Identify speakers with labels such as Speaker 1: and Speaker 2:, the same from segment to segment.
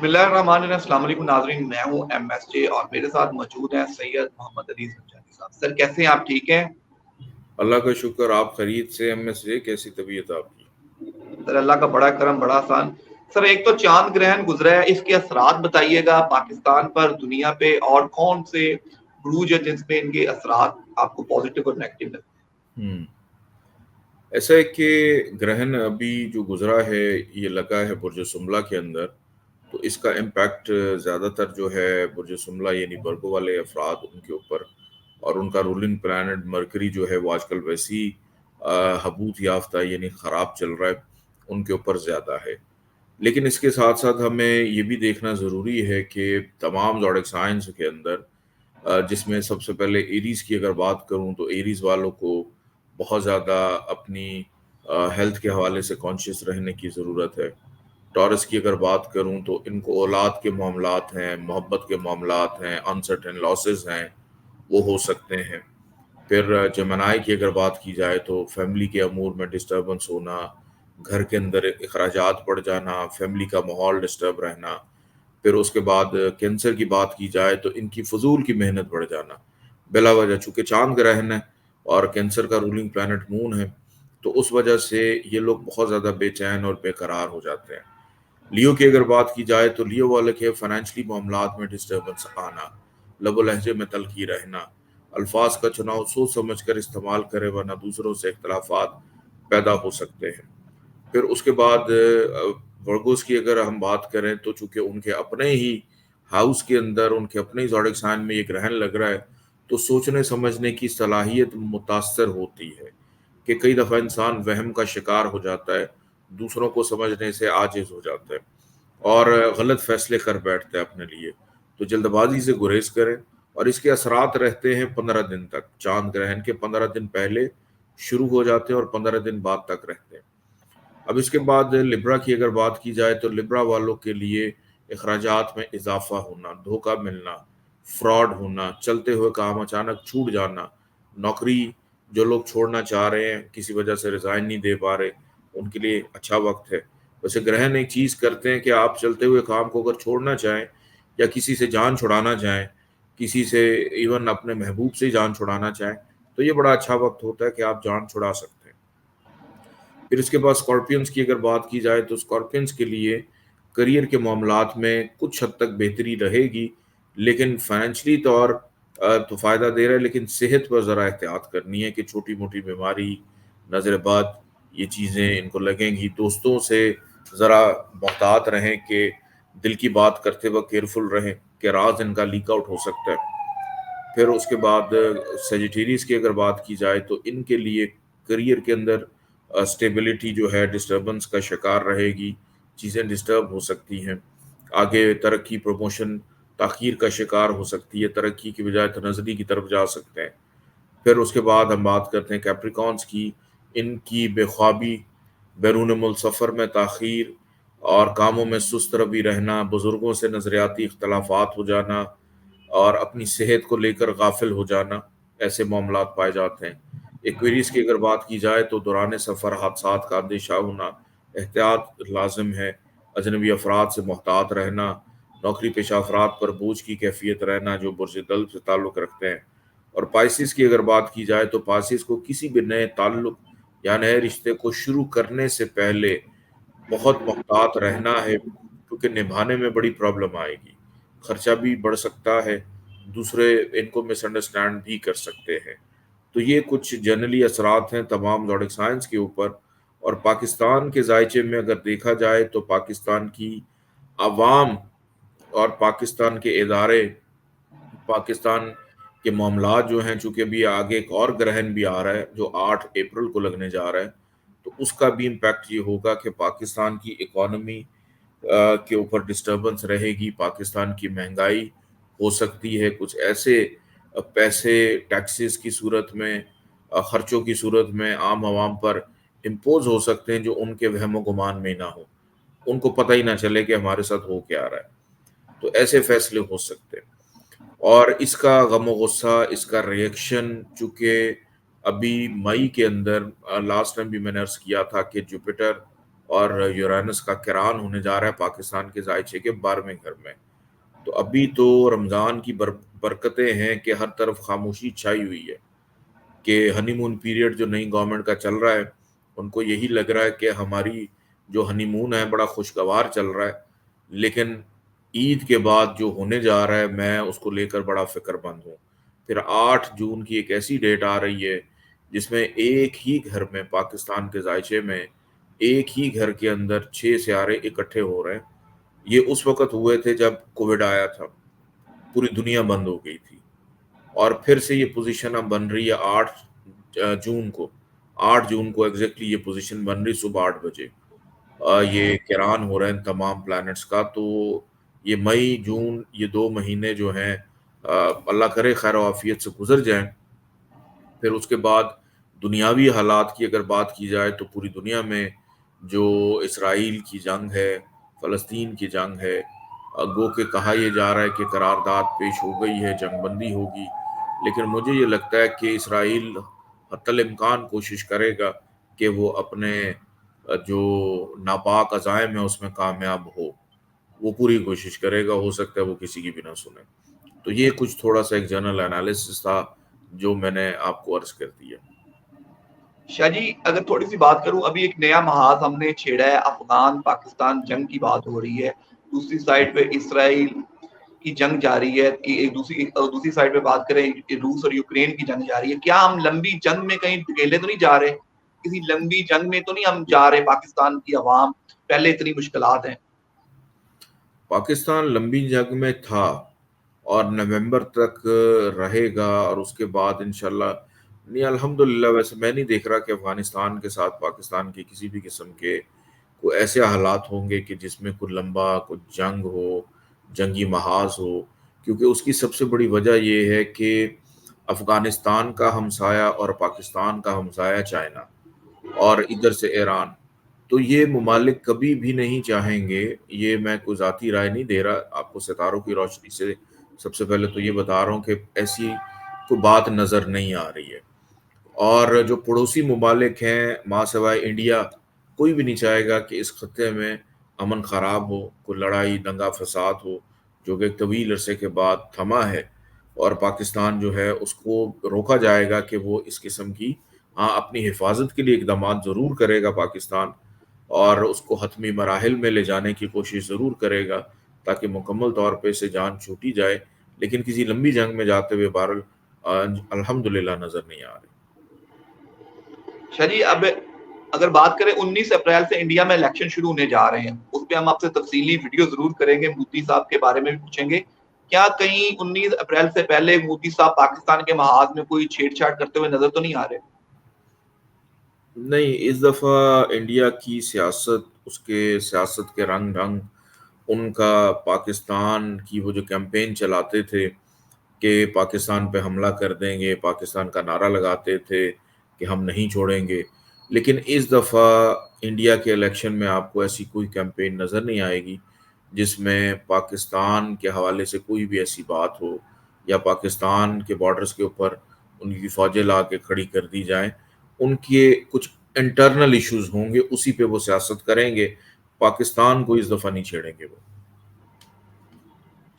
Speaker 1: بسم اللہ الرحمن الرحیم. السلام علیکم ناظرین, میں ہوں ایم ایس جے اور میرے ساتھ موجود ہیں سید محمد علی زنجانی صاحب. سر کیسے ہیں آپ؟ ٹھیک ہیں
Speaker 2: اللہ کا شکر. آپ خرید سے ایم ایس جے, کیسی طبیعت آپ کی؟
Speaker 1: سر؟ اللہ کا بڑا کرم, بڑا آسان. سر ایک تو چاند گرہن گزرا ہے, اس کے اثرات بتائیے گا پاکستان پر, دنیا پہ, اور کون سے بروج ہے جس پہ ان کے اثرات آپ کو پازیٹیو اور نیگیٹو لگتے ہیں؟
Speaker 2: ایسا ہے کہ گرہن ابھی جو گزرا ہے یہ لگا ہے برج سملہ کے اندر, تو اس کا امپیکٹ زیادہ تر جو ہے برج سملہ یعنی برگو والے افراد ان کے اوپر, اور ان کا رولنگ پلانٹ مرکری جو ہے وہ آج کل ویسی حبوط یافتہ یعنی خراب چل رہا ہے, ان کے اوپر زیادہ ہے. لیکن اس کے ساتھ ساتھ ہمیں یہ بھی دیکھنا ضروری ہے کہ تمام زوڈک سائنس کے اندر جس میں سب سے پہلے ایریز کی اگر بات کروں تو ایریز والوں کو بہت زیادہ اپنی ہیلتھ کے حوالے سے کانشیس رہنے کی ضرورت ہے. ٹورس کی اگر بات کروں تو ان کو اولاد کے معاملات ہیں, محبت کے معاملات ہیں, انسرٹن لاسز ہیں, وہ ہو سکتے ہیں. پھر جمنائی کی اگر بات کی جائے تو فیملی کے امور میں ڈسٹربنس ہونا, گھر کے اندر اخراجات بڑھ جانا, فیملی کا ماحول ڈسٹرب رہنا. پھر اس کے بعد کینسر کی بات کی جائے تو ان کی فضول کی محنت بڑھ جانا بلا وجہ, چونکہ چاند گرہن ہے اور کینسر کا رولنگ پلانٹ مون ہے, تو اس وجہ سے یہ لوگ بہت زیادہ بے چین اور بے قرار ہو جاتے ہیں. لیو کی اگر بات کی جائے تو لیو والے کے فائنینشلی معاملات میں ڈسٹربنس آنا, لب و لہجے میں تلخی رہنا, الفاظ کا چناؤ سوچ سمجھ کر استعمال کرے ورنہ دوسروں سے اختلافات پیدا ہو سکتے ہیں. پھر اس کے بعد ورگوس کی اگر ہم بات کریں تو چونکہ ان کے اپنے ہی ہاؤس کے اندر, ان کے اپنے ہی زوڈک سائن میں یہ گرہن لگ رہا ہے, تو سوچنے سمجھنے کی صلاحیت متاثر ہوتی ہے کہ کئی دفعہ انسان وہم کا شکار ہو جاتا ہے, دوسروں کو سمجھنے سے عاجز ہو جاتا ہے اور غلط فیصلے کر بیٹھتا ہے اپنے لیے. تو جلد بازی سے گریز کریں, اور اس کے اثرات رہتے ہیں 15 دن تک. چاند گرہن کے 15 دن پہلے شروع ہو جاتے ہیں اور 15 دن بعد تک رہتے ہیں. اب اس کے بعد لبرا کی اگر بات کی جائے تو لبرا والوں کے لیے اخراجات میں اضافہ ہونا, دھوکہ ملنا, فراڈ ہونا, چلتے ہوئے کام اچانک چھوٹ جانا, نوکری جو لوگ چھوڑنا چاہ رہے ہیں کسی وجہ سے ریزائن نہیں دے پا رہے, ان کے لیے اچھا وقت ہے. ویسے گرہن ایک چیز کرتے ہیں کہ آپ چلتے ہوئے کام کو اگر چھوڑنا چاہیں یا کسی سے جان چھڑانا چاہیں, کسی سے ایون اپنے محبوب سے جان چھڑانا چاہیں, تو یہ بڑا اچھا وقت ہوتا ہے کہ آپ جان چھڑا سکتے ہیں. پھر اس کے بعد اسکارپینس کی اگر بات کی جائے تو اسکارپینس کے لیے کریئر کے معاملات میں کچھ حد تک بہتری رہے گی, لیکن فائنینشلی طور تو فائدہ دے رہا ہے, لیکن صحت پر ذرا احتیاط کرنی ہے کہ چھوٹی موٹی بیماری, نظر بد, یہ چیزیں ان کو لگیں گی. دوستوں سے ذرا محتاط رہیں کہ دل کی بات کرتے وقت کیئرفل رہیں کہ راز ان کا لیک آؤٹ ہو سکتا ہے. پھر اس کے بعد سیجیٹیریس کی اگر بات کی جائے تو ان کے لیے کریئر کے اندر اسٹیبلٹی جو ہے ڈسٹربنس کا شکار رہے گی, چیزیں ڈسٹرب ہو سکتی ہیں, آگے ترقی پروموشن تاخیر کا شکار ہو سکتی ہے, ترقی کی بجائے تنزلی کی طرف جا سکتے ہیں. پھر اس کے بعد ہم بات کرتے ہیں کیپریکانس کی, ان کی بے خوابی, بیرون ملک سفر میں تاخیر اور کاموں میں سست روی رہنا, بزرگوں سے نظریاتی اختلافات ہو جانا اور اپنی صحت کو لے کر غافل ہو جانا, ایسے معاملات پائے جاتے ہیں. ایکویریس کی اگر بات کی جائے تو دوران سفر حادثات کا اندیشہ ہونا, احتیاط لازم ہے, اجنبی افراد سے محتاط رہنا, نوکری پیشہ افراد پر بوجھ کی کیفیت رہنا جو برج دلو سے تعلق رکھتے ہیں. اور پائسس کی اگر بات کی جائے تو پائسس کو کسی بھی نئے تعلق یا نئے رشتے کو شروع کرنے سے پہلے بہت محتاط رہنا ہے, کیونکہ نبھانے میں بڑی پرابلم آئے گی, خرچہ بھی بڑھ سکتا ہے, دوسرے ان کو مس انڈرسٹینڈ بھی کر سکتے ہیں. تو یہ کچھ جنرلی اثرات ہیں تمام زوڈک سائنس کے اوپر. اور پاکستان کے ذائچے میں اگر دیکھا جائے تو پاکستان کی عوام اور پاکستان کے ادارے, پاکستان کے معاملات جو ہیں, چونکہ ابھی آگے ایک اور گرہن بھی آ رہا ہے جو 8 اپریل کو لگنے جا رہا ہے, تو اس کا بھی امپیکٹ یہ ہوگا کہ پاکستان کی اکانومی کے اوپر ڈسٹربنس رہے گی, پاکستان کی مہنگائی ہو سکتی ہے, کچھ ایسے پیسے ٹیکسز کی صورت میں, خرچوں کی صورت میں عام عوام پر امپوز ہو سکتے ہیں جو ان کے وہم و گمان میں نہ ہو, ان کو پتہ ہی نہ چلے کہ ہمارے ساتھ ہو کیا رہا ہے. تو ایسے فیصلے ہو سکتے ہیں. اور اس کا غم و غصہ, اس کا ریئیکشن, چونکہ ابھی مئی کے اندر لاسٹ ٹائم بھی میں نے عرض کیا تھا کہ جوپیٹر اور یورینس کا کران ہونے جا رہا ہے پاکستان کے ذائچے کے 12ویں گھر میں. تو ابھی تو رمضان کی برکتیں ہیں کہ ہر طرف خاموشی چھائی ہوئی ہے کہ ہنی مون پیریڈ جو نئی گورنمنٹ کا چل رہا ہے ان کو یہی لگ رہا ہے کہ ہماری جو ہنی مون ہے بڑا خوشگوار چل رہا ہے، لیکن عید کے بعد جو ہونے جا رہا ہے میں اس کو لے کر بڑا فکر مند ہوں. پھر 8 جون کی ایک ایسی ڈیٹ آ رہی ہے جس میں ایک ہی گھر میں، پاکستان کے ذائچے میں ایک ہی گھر کے اندر 6 سیارے اکٹھے ہو رہے ہیں. یہ اس وقت ہوئے تھے جب کووڈ آیا تھا، پوری دنیا بند ہو گئی تھی، اور پھر سے یہ پوزیشن اب بن رہی ہے 8 جون کو. 8 جون کو ایگزیکٹلی یہ پوزیشن بن رہی صبح 8 بجے. یہ کران ہو رہے ہیں تمام پلانٹس کا. تو یہ مئی جون یہ 2 مہینے جو ہیں اللہ کرے خیر و عافیت سے گزر جائیں. پھر اس کے بعد دنیاوی حالات کی اگر بات کی جائے تو پوری دنیا میں جو اسرائیل کی جنگ ہے، فلسطین کی جنگ ہے، گو کہ کہا یہ جا رہا ہے کہ قرارداد پیش ہو گئی ہے، جنگ بندی ہوگی، لیکن مجھے یہ لگتا ہے کہ اسرائیل حتی الامکان کوشش کرے گا کہ وہ اپنے جو ناپاک عزائم ہے اس میں کامیاب ہو. وہ پوری کوشش کرے گا، ہو سکتا ہے وہ کسی کی بھی نہ سنے. تو یہ کچھ تھوڑا سا ایک جنرل انالیسس تھا جو میں نے آپ کو عرض کر دیا.
Speaker 1: شاہ جی اگر تھوڑی سی بات کروں، ابھی ایک نیا محاذ ہم نے چھیڑا ہے، افغان پاکستان جنگ کی بات ہو رہی ہے، دوسری سائڈ پہ اسرائیل کی جنگ جاری ہے، ایک دوسری سائڈ پہ بات کریں روس اور یوکرین کی جنگ جاری ہے. کیا ہم لمبی جنگ میں کہیں دھکیلے تو نہیں جا رہے؟ کسی لمبی جنگ میں تو نہیں ہم جا رہے؟ پاکستان کی عوام پہلے اتنی مشکلات ہیں.
Speaker 2: پاکستان لمبی جنگ میں تھا اور نومبر تک رہے گا، اور اس کے بعد انشاءاللہ نہیں، الحمدللہ. ویسے میں نہیں دیکھ رہا کہ افغانستان کے ساتھ پاکستان کے کسی بھی قسم کے کوئی ایسے حالات ہوں گے کہ جس میں کوئی لمبا کوئی جنگ ہو، جنگی محاذ ہو. کیونکہ اس کی سب سے بڑی وجہ یہ ہے کہ افغانستان کا ہمسایہ اور پاکستان کا ہمسایہ چائنا اور ادھر سے ایران. تو یہ ممالک کبھی بھی نہیں چاہیں گے، یہ میں کوئی ذاتی رائے نہیں دے رہا آپ کو، ستاروں کی روشنی سے سب سے پہلے تو یہ بتا رہا ہوں کہ ایسی کوئی بات نظر نہیں آ رہی ہے. اور جو پڑوسی ممالک ہیں ماں سوائے انڈیا، کوئی بھی نہیں چاہے گا کہ اس خطے میں امن خراب ہو، کوئی لڑائی دنگا فساد ہو، جو کہ ایک طویل عرصے کے بعد تھما ہے. اور پاکستان جو ہے اس کو روکا جائے گا کہ وہ اس قسم کی، ہاں اپنی حفاظت کے لیے اقدامات ضرور کرے گا پاکستان، اور اس کو حتمی مراحل میں لے جانے کی کوشش ضرور کرے گا تاکہ مکمل طور پہ اسے جان چھوٹی جائے. لیکن کسی لمبی جنگ میں جاتے ہوئے بہرحال الحمدللہ نظر نہیں آ رہے.
Speaker 1: شاہ جی اب اگر بات کریں 19 اپریل سے انڈیا میں الیکشن شروع ہونے جا رہے ہیں، اس پہ ہم آپ سے تفصیلی ویڈیو ضرور کریں گے، مودی صاحب کے بارے میں بھی پوچھیں گے. کیا کہیں 19 اپریل سے پہلے مودی صاحب پاکستان کے محاذ میں کوئی چھیڑ چھاڑ کرتے ہوئے نظر تو نہیں آ رہے؟
Speaker 2: نہیں، اس دفعہ انڈیا کی سیاست، اس کے سیاست کے رنگ ڈھنگ، ان کا پاکستان کی وہ جو کیمپین چلاتے تھے کہ پاکستان پہ حملہ کر دیں گے، پاکستان کا نعرہ لگاتے تھے کہ ہم نہیں چھوڑیں گے. لیکن اس دفعہ انڈیا کے الیکشن میں آپ کو ایسی کوئی کیمپین نظر نہیں آئے گی جس میں پاکستان کے حوالے سے کوئی بھی ایسی بات ہو، یا پاکستان کے بارڈرز کے اوپر ان کی فوجیں لا کے کھڑی کر دی جائیں. ان کے کچھ انٹرنل ایشوز ہوں گے، اسی پہ وہ سیاست کریں گے. پاکستان کو اس دفعہ نہیں چھیڑیں گے وہ.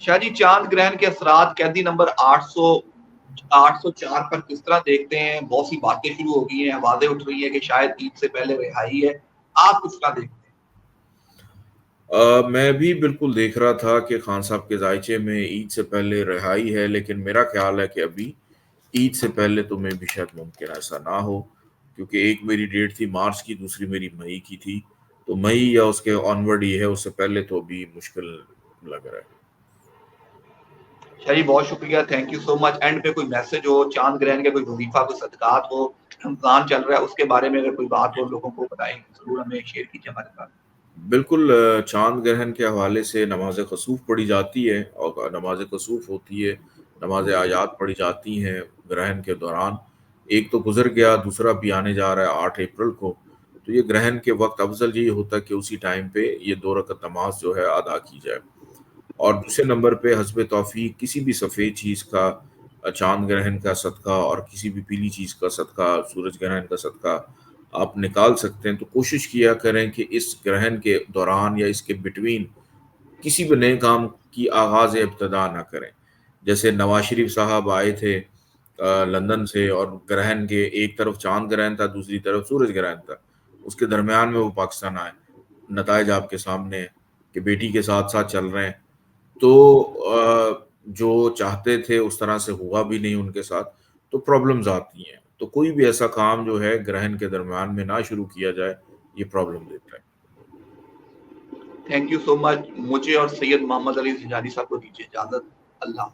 Speaker 1: شاہ جی چاند گرہن کے اثرات قیدی نمبر 804 پر کس طرح دیکھتے ہیں؟ بہت سی باتیں شروع ہو گئی ہیں، آوازیں اٹھ رہی ہیں کہ شاید عید سے پہلے رہائی ہے، آپ کس طرح دیکھتے ہیں؟
Speaker 2: میں بھی بالکل دیکھ رہا تھا کہ خان صاحب کے ذائچے میں عید سے پہلے رہائی ہے، لیکن میرا خیال ہے کہ ابھی عید سے پہلے تو میں بھی شاید ممکن ایسا نہ ہو، کیونکہ ایک میری ڈیٹ تھی مارچ کی، دوسری میری مئی کی تھی. تو مئی یا اس کے آنورڈ ہی ہے، اس سے پہلے تو ابھی مشکل لگ رہا ہے.
Speaker 1: شاہ جی بہت شکریہ، thank you so much. And پہ کوئی میسج ہو چاند گرہن کے، کوئی وظیفہ، کوئی صدقات ہو، رمضان چل رہا ہے اس کے بارے میں اگر کوئی بات ہو لوگوں کو بتائیں، ضرور ہمیں شیئر کیجیے ہمارے ساتھ.
Speaker 2: بالکل. چاند گرہن کے حوالے سے نماز کسوف پڑھی جاتی ہے، اور نماز کسوف ہوتی ہے، نماز آیات پڑھی جاتی ہیں گرہن کے دوران. ایک تو گزر گیا، دوسرا بھی آنے جا رہا ہے 8 اپریل کو. تو یہ گرہن کے وقت افضل یہ ہوتا ہے کہ اسی ٹائم پہ یہ 2 رکعت نماز جو ہے ادا کی جائے. اور دوسرے نمبر پہ حسب توفیق کسی بھی سفید چیز کا، چاند گرہن کا صدقہ اور کسی بھی پیلی چیز کا صدقہ، سورج گرہن کا صدقہ آپ نکال سکتے ہیں تو کوشش کیا کریں کہ اس گرہن کے دوران یا اس کے بٹوین کسی بھی نئے کام کی آغاز ابتدا نہ کریں. جیسے نواز شریف صاحب آئے تھے لندن سے، اور گرہن کے ایک طرف چاند گرہن تھا، دوسری طرف سورج گرہن تھا، اس کے درمیان میں وہ پاکستان آئے. نتائج آپ کے سامنے ہیں کہ بیٹی کے ساتھ ساتھ چل رہے ہیں. تو جو چاہتے تھے اس طرح سے ہوا بھی نہیں ان کے ساتھ، تو پرابلمز آتی ہیں. تو کوئی بھی ایسا کام جو ہے گرہن کے درمیان میں نہ شروع کیا جائے، یہ پرابلم دیتا ہے.
Speaker 1: تھینک یو سو مچ. مجھے اور سید محمد علی زنجانی صاحب کو دیجیے اجازت. اللہ